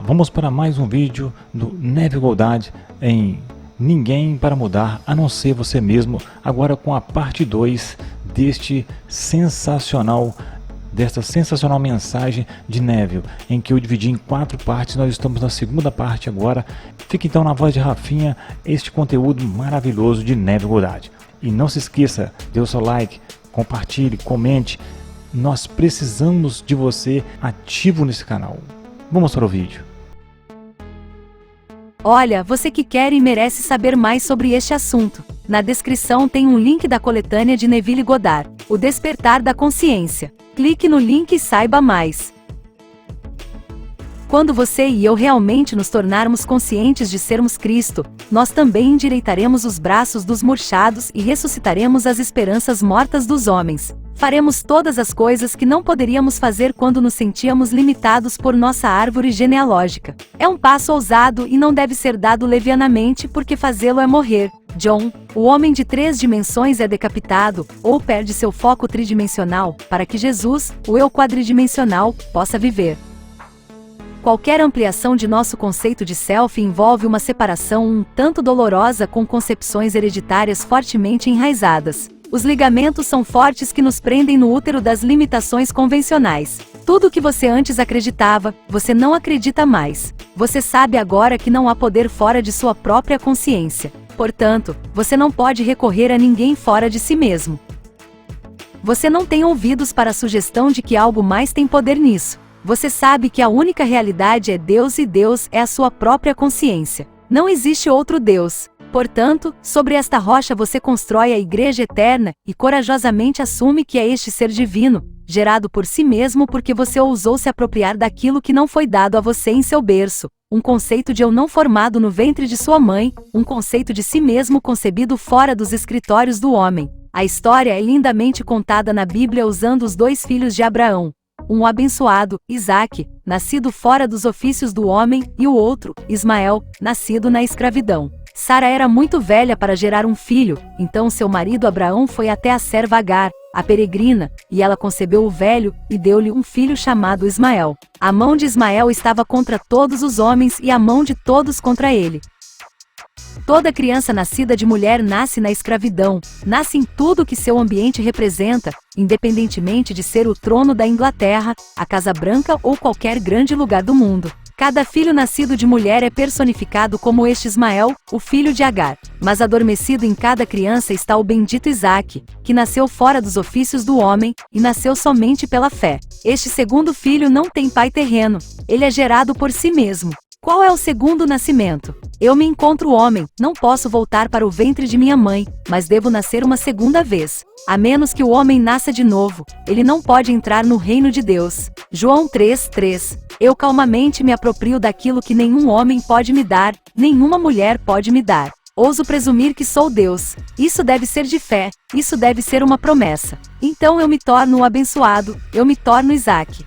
Vamos para mais um vídeo do Neville Goddard em Ninguém para Mudar a Não Ser Você Mesmo, agora com a parte 2 desta sensacional mensagem de Neville, em que eu dividi em 4 partes. Nós estamos na segunda parte agora. Fica então na voz de Rafinha este conteúdo maravilhoso de Neville Goddard. E não se esqueça, dê o seu like, compartilhe, comente. Nós precisamos de você ativo nesse canal. Vamos para o vídeo. Olha, você que quer e merece saber mais sobre este assunto. Na descrição tem um link da coletânea de Neville Goddard, O Despertar da Consciência. Clique no link e saiba mais. Quando você e eu realmente nos tornarmos conscientes de sermos Cristo, nós também endireitaremos os braços dos murchados e ressuscitaremos as esperanças mortas dos homens. Faremos todas as coisas que não poderíamos fazer quando nos sentíamos limitados por nossa árvore genealógica. É um passo ousado e não deve ser dado levianamente, porque fazê-lo é morrer. John, o homem de 3 dimensões é decapitado, ou perde seu foco tridimensional, para que Jesus, o eu quadridimensional, possa viver. Qualquer ampliação de nosso conceito de self envolve uma separação um tanto dolorosa com concepções hereditárias fortemente enraizadas. Os ligamentos são fortes que nos prendem no útero das limitações convencionais. Tudo o que você antes acreditava, você não acredita mais. Você sabe agora que não há poder fora de sua própria consciência. Portanto, você não pode recorrer a ninguém fora de si mesmo. Você não tem ouvidos para a sugestão de que algo mais tem poder nisso. Você sabe que a única realidade é Deus e Deus é a sua própria consciência. Não existe outro Deus. Portanto, sobre esta rocha você constrói a Igreja Eterna e corajosamente assume que é este ser divino, gerado por si mesmo porque você ousou se apropriar daquilo que não foi dado a você em seu berço. Um conceito de eu não formado no ventre de sua mãe, um conceito de si mesmo concebido fora dos escritórios do homem. A história é lindamente contada na Bíblia usando os 2 filhos de Abraão. Um abençoado, Isaque, nascido fora dos ofícios do homem, e o outro, Ismael, nascido na escravidão. Sara era muito velha para gerar um filho, então seu marido Abraão foi até a serva Agar, a peregrina, e ela concebeu o velho, e deu-lhe um filho chamado Ismael. A mão de Ismael estava contra todos os homens e a mão de todos contra ele. Toda criança nascida de mulher nasce na escravidão, nasce em tudo que seu ambiente representa, independentemente de ser o trono da Inglaterra, a Casa Branca ou qualquer grande lugar do mundo. Cada filho nascido de mulher é personificado como este Ismael, o filho de Agar. Mas adormecido em cada criança está o bendito Isaque, que nasceu fora dos ofícios do homem, e nasceu somente pela fé. Este segundo filho não tem pai terreno, ele é gerado por si mesmo. Qual é o segundo nascimento? Eu me encontro homem, não posso voltar para o ventre de minha mãe, mas devo nascer uma segunda vez. A menos que o homem nasça de novo, ele não pode entrar no reino de Deus. João 3:3. Eu calmamente me aproprio daquilo que nenhum homem pode me dar, nenhuma mulher pode me dar. Ouso presumir que sou Deus. Isso deve ser de fé, isso deve ser uma promessa. Então eu me torno um abençoado, eu me torno Isaque.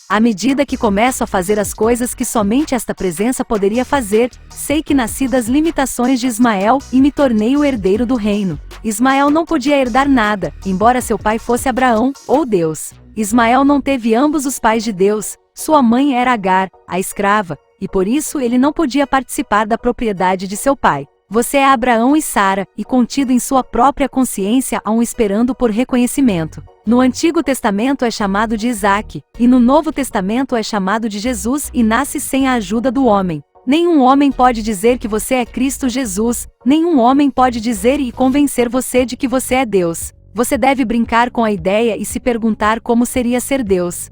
À medida que começo a fazer as coisas que somente esta presença poderia fazer, sei que nasci das limitações de Ismael e me tornei o herdeiro do reino. Ismael não podia herdar nada, embora seu pai fosse Abraão, ou Deus. Ismael não teve ambos os pais de Deus, sua mãe era Agar, a escrava, e por isso ele não podia participar da propriedade de seu pai. Você é Abraão e Sara, e contido em sua própria consciência há um esperando por reconhecimento. No Antigo Testamento é chamado de Isaque, e no Novo Testamento é chamado de Jesus e nasce sem a ajuda do homem. Nenhum homem pode dizer que você é Cristo Jesus, nenhum homem pode dizer e convencer você de que você é Deus. Você deve brincar com a ideia e se perguntar como seria ser Deus.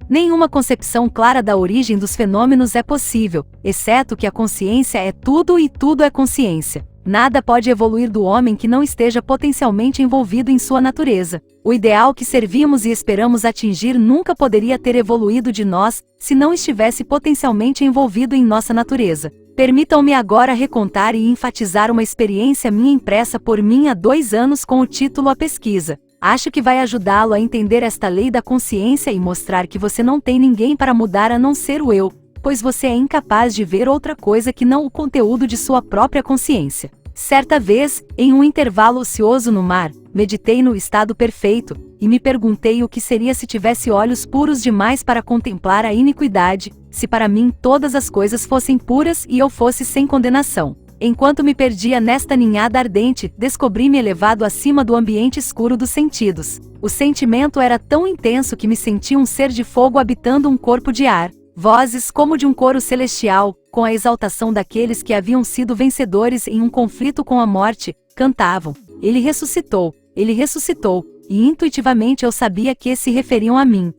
Nenhuma concepção clara da origem dos fenômenos é possível, exceto que a consciência é tudo e tudo é consciência. Nada pode evoluir do homem que não esteja potencialmente envolvido em sua natureza. O ideal que servimos e esperamos atingir nunca poderia ter evoluído de nós, se não estivesse potencialmente envolvido em nossa natureza. Permitam-me agora recontar e enfatizar uma experiência minha impressa por mim há 2 anos com o título A Pesquisa. Acho que vai ajudá-lo a entender esta lei da consciência e mostrar que você não tem ninguém para mudar a não ser o eu, pois você é incapaz de ver outra coisa que não o conteúdo de sua própria consciência. Certa vez, em um intervalo ocioso no mar, meditei no estado perfeito, e me perguntei o que seria se tivesse olhos puros demais para contemplar a iniquidade, se para mim todas as coisas fossem puras e eu fosse sem condenação. Enquanto me perdia nesta ninhada ardente, descobri-me elevado acima do ambiente escuro dos sentidos. O sentimento era tão intenso que me senti um ser de fogo habitando um corpo de ar. Vozes como de um coro celestial, com a exaltação daqueles que haviam sido vencedores em um conflito com a morte, cantavam: Ele ressuscitou, Ele ressuscitou, e intuitivamente eu sabia que se referiam a mim.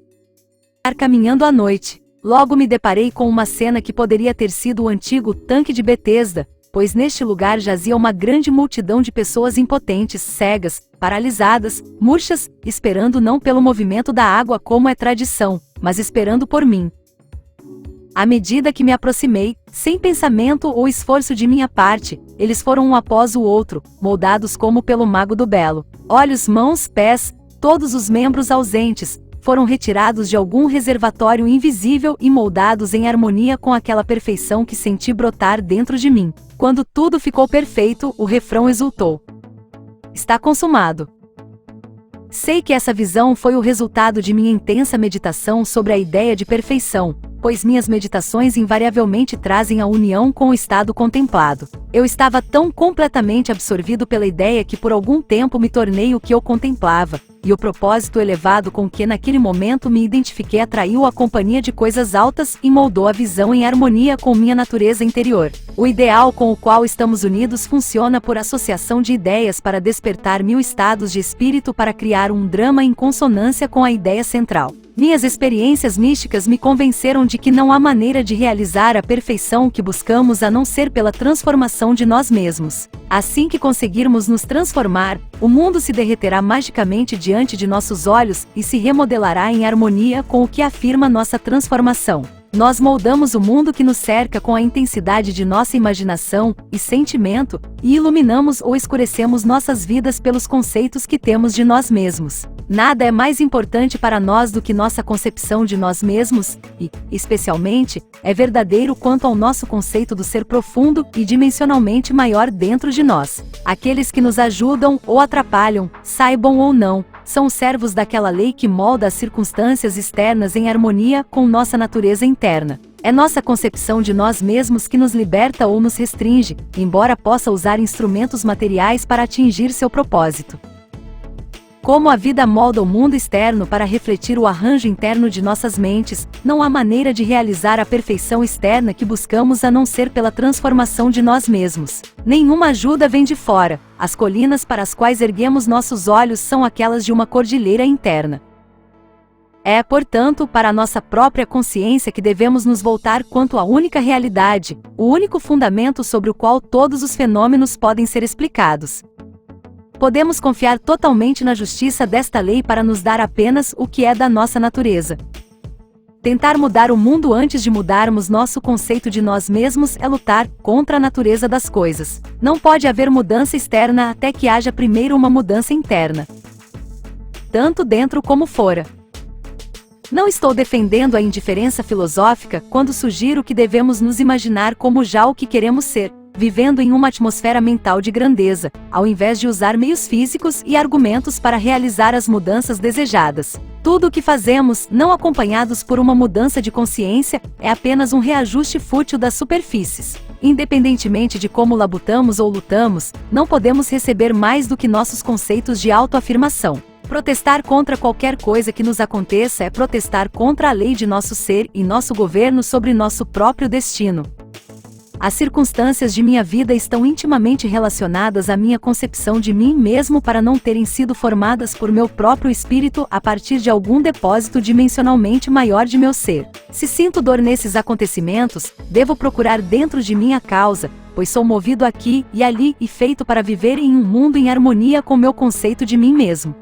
Caminhando à noite, logo me deparei com uma cena que poderia ter sido o antigo tanque de Betesda, pois neste lugar jazia uma grande multidão de pessoas impotentes, cegas, paralisadas, murchas, esperando não pelo movimento da água como é tradição, mas esperando por mim. À medida que me aproximei, sem pensamento ou esforço de minha parte, eles foram um após o outro, moldados como pelo mago do belo. Olhos, mãos, pés, todos os membros ausentes, foram retirados de algum reservatório invisível e moldados em harmonia com aquela perfeição que senti brotar dentro de mim. Quando tudo ficou perfeito, o refrão exultou: Está consumado. Sei que essa visão foi o resultado de minha intensa meditação sobre a ideia de perfeição, pois minhas meditações invariavelmente trazem a união com o estado contemplado. Eu estava tão completamente absorvido pela ideia que por algum tempo me tornei o que eu contemplava, e o propósito elevado com que naquele momento me identifiquei atraiu a companhia de coisas altas e moldou a visão em harmonia com minha natureza interior. O ideal com o qual estamos unidos funciona por associação de ideias para despertar 1000 estados de espírito para criar um drama em consonância com a ideia central. Minhas experiências místicas me convenceram de que não há maneira de realizar a perfeição que buscamos a não ser pela transformação de nós mesmos. Assim que conseguirmos nos transformar, o mundo se derreterá magicamente diante de nossos olhos e se remodelará em harmonia com o que afirma nossa transformação. Nós moldamos o mundo que nos cerca com a intensidade de nossa imaginação e sentimento, e iluminamos ou escurecemos nossas vidas pelos conceitos que temos de nós mesmos. Nada é mais importante para nós do que nossa concepção de nós mesmos, e, especialmente, é verdadeiro quanto ao nosso conceito do ser profundo e dimensionalmente maior dentro de nós. Aqueles que nos ajudam ou atrapalham, saibam ou não, são os servos daquela lei que molda as circunstâncias externas em harmonia com nossa natureza interna. É nossa concepção de nós mesmos que nos liberta ou nos restringe, embora possa usar instrumentos materiais para atingir seu propósito. Como a vida molda o mundo externo para refletir o arranjo interno de nossas mentes, não há maneira de realizar a perfeição externa que buscamos a não ser pela transformação de nós mesmos. Nenhuma ajuda vem de fora. As colinas para as quais erguemos nossos olhos são aquelas de uma cordilheira interna. É, portanto, para a nossa própria consciência que devemos nos voltar quanto à única realidade, o único fundamento sobre o qual todos os fenômenos podem ser explicados. Podemos confiar totalmente na justiça desta lei para nos dar apenas o que é da nossa natureza. Tentar mudar o mundo antes de mudarmos nosso conceito de nós mesmos é lutar contra a natureza das coisas. Não pode haver mudança externa até que haja primeiro uma mudança interna, tanto dentro como fora. Não estou defendendo a indiferença filosófica quando sugiro que devemos nos imaginar como já o que queremos ser, vivendo em uma atmosfera mental de grandeza, ao invés de usar meios físicos e argumentos para realizar as mudanças desejadas. Tudo o que fazemos, não acompanhados por uma mudança de consciência, é apenas um reajuste fútil das superfícies. Independentemente de como labutamos ou lutamos, não podemos receber mais do que nossos conceitos de autoafirmação. Protestar contra qualquer coisa que nos aconteça é protestar contra a lei de nosso ser e nosso governo sobre nosso próprio destino. As circunstâncias de minha vida estão intimamente relacionadas à minha concepção de mim mesmo para não terem sido formadas por meu próprio espírito a partir de algum depósito dimensionalmente maior de meu ser. Se sinto dor nesses acontecimentos, devo procurar dentro de mim a causa, pois sou movido aqui e ali e feito para viver em um mundo em harmonia com meu conceito de mim mesmo.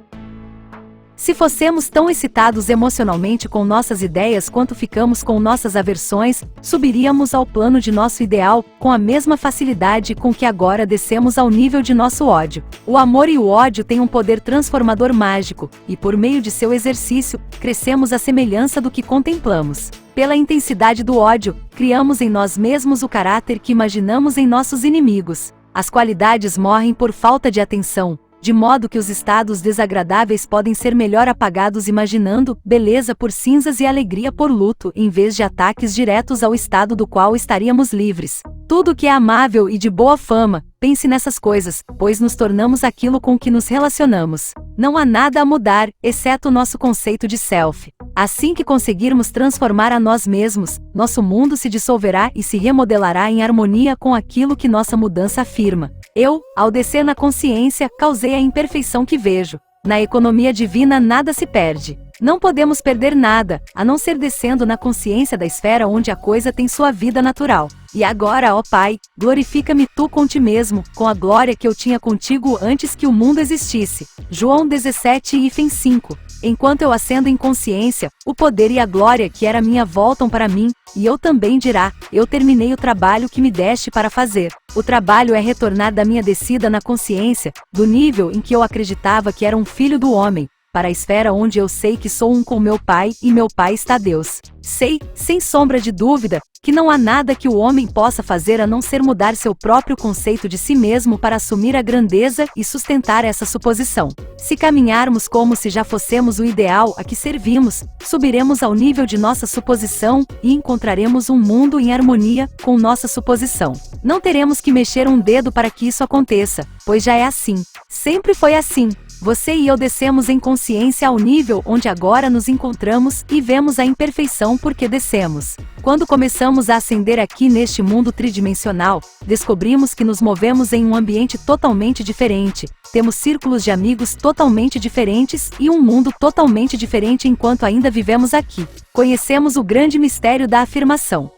Se fossemos tão excitados emocionalmente com nossas ideias quanto ficamos com nossas aversões, subiríamos ao plano de nosso ideal, com a mesma facilidade com que agora descemos ao nível de nosso ódio. O amor e o ódio têm um poder transformador mágico, e por meio de seu exercício, crescemos à semelhança do que contemplamos. Pela intensidade do ódio, criamos em nós mesmos o caráter que imaginamos em nossos inimigos. As qualidades morrem por falta de atenção, de modo que os estados desagradáveis podem ser melhor apagados imaginando beleza por cinzas e alegria por luto, em vez de ataques diretos ao estado do qual estaríamos livres. Tudo que é amável e de boa fama, pense nessas coisas, pois nos tornamos aquilo com que nos relacionamos. Não há nada a mudar, exceto o nosso conceito de self. Assim que conseguirmos transformar a nós mesmos, nosso mundo se dissolverá e se remodelará em harmonia com aquilo que nossa mudança afirma. Eu, ao descer na consciência, causei a imperfeição que vejo. Na economia divina nada se perde. Não podemos perder nada, a não ser descendo na consciência da esfera onde a coisa tem sua vida natural. E agora, ó Pai, glorifica-me tu com ti mesmo, com a glória que eu tinha contigo antes que o mundo existisse. João 17:5. Enquanto eu ascendo em consciência, o poder e a glória que era minha voltam para mim, e eu também dirá, eu terminei o trabalho que me deste para fazer. O trabalho é retornar da minha descida na consciência, do nível em que eu acreditava que era um filho do homem, para a esfera onde eu sei que sou um com meu Pai e meu Pai está Deus. Sei, sem sombra de dúvida, que não há nada que o homem possa fazer a não ser mudar seu próprio conceito de si mesmo para assumir a grandeza e sustentar essa suposição. Se caminharmos como se já fossemos o ideal a que servimos, subiremos ao nível de nossa suposição e encontraremos um mundo em harmonia com nossa suposição. Não teremos que mexer um dedo para que isso aconteça, pois já é assim. Sempre foi assim. Você e eu descemos em consciência ao nível onde agora nos encontramos e vemos a imperfeição porque descemos. Quando começamos a ascender aqui neste mundo tridimensional, descobrimos que nos movemos em um ambiente totalmente diferente, temos círculos de amigos totalmente diferentes e um mundo totalmente diferente enquanto ainda vivemos aqui. Conhecemos o grande mistério da afirmação.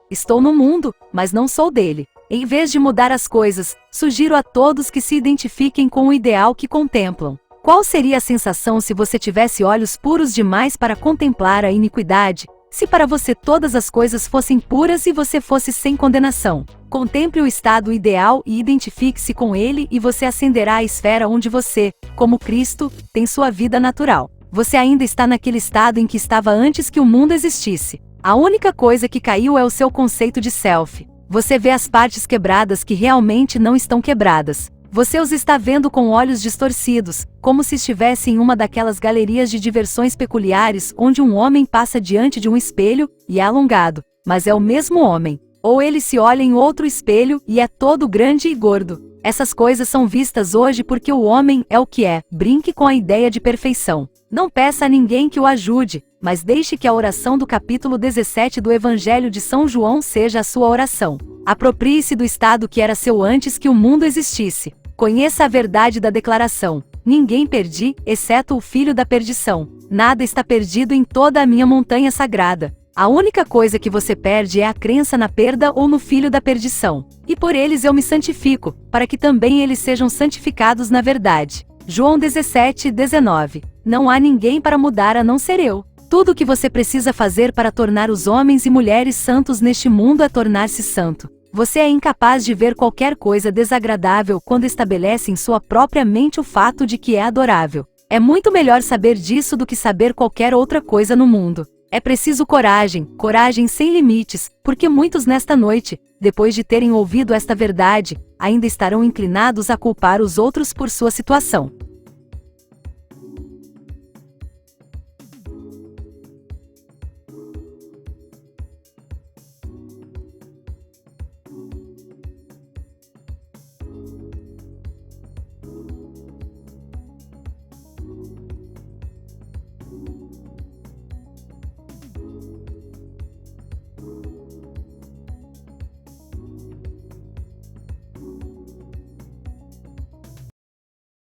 Estou no mundo, mas não sou dele. Em vez de mudar as coisas, sugiro a todos que se identifiquem com o ideal que contemplam. Qual seria a sensação se você tivesse olhos puros demais para contemplar a iniquidade? Se para você todas as coisas fossem puras e você fosse sem condenação. Contemple o estado ideal e identifique-se com ele e você ascenderá à esfera onde você, como Cristo, tem sua vida natural. Você ainda está naquele estado em que estava antes que o mundo existisse. A única coisa que caiu é o seu conceito de self. Você vê as partes quebradas que realmente não estão quebradas. Você os está vendo com olhos distorcidos, como se estivesse em uma daquelas galerias de diversões peculiares onde um homem passa diante de um espelho e é alongado, mas é o mesmo homem. Ou ele se olha em outro espelho e é todo grande e gordo. Essas coisas são vistas hoje porque o homem é o que é. Brinque com a ideia de perfeição. Não peça a ninguém que o ajude, mas deixe que a oração do capítulo 17 do Evangelho de São João seja a sua oração. Aproprie-se do estado que era seu antes que o mundo existisse. Conheça a verdade da declaração. Ninguém perdi, exceto o filho da perdição. Nada está perdido em toda a minha montanha sagrada. A única coisa que você perde é a crença na perda ou no filho da perdição. E por eles eu me santifico, para que também eles sejam santificados na verdade. João 17:19. Não há ninguém para mudar a não ser eu. Tudo o que você precisa fazer para tornar os homens e mulheres santos neste mundo é tornar-se santo. Você é incapaz de ver qualquer coisa desagradável quando estabelece em sua própria mente o fato de que é adorável. É muito melhor saber disso do que saber qualquer outra coisa no mundo. É preciso coragem, coragem sem limites, porque muitos nesta noite, depois de terem ouvido esta verdade, ainda estarão inclinados a culpar os outros por sua situação.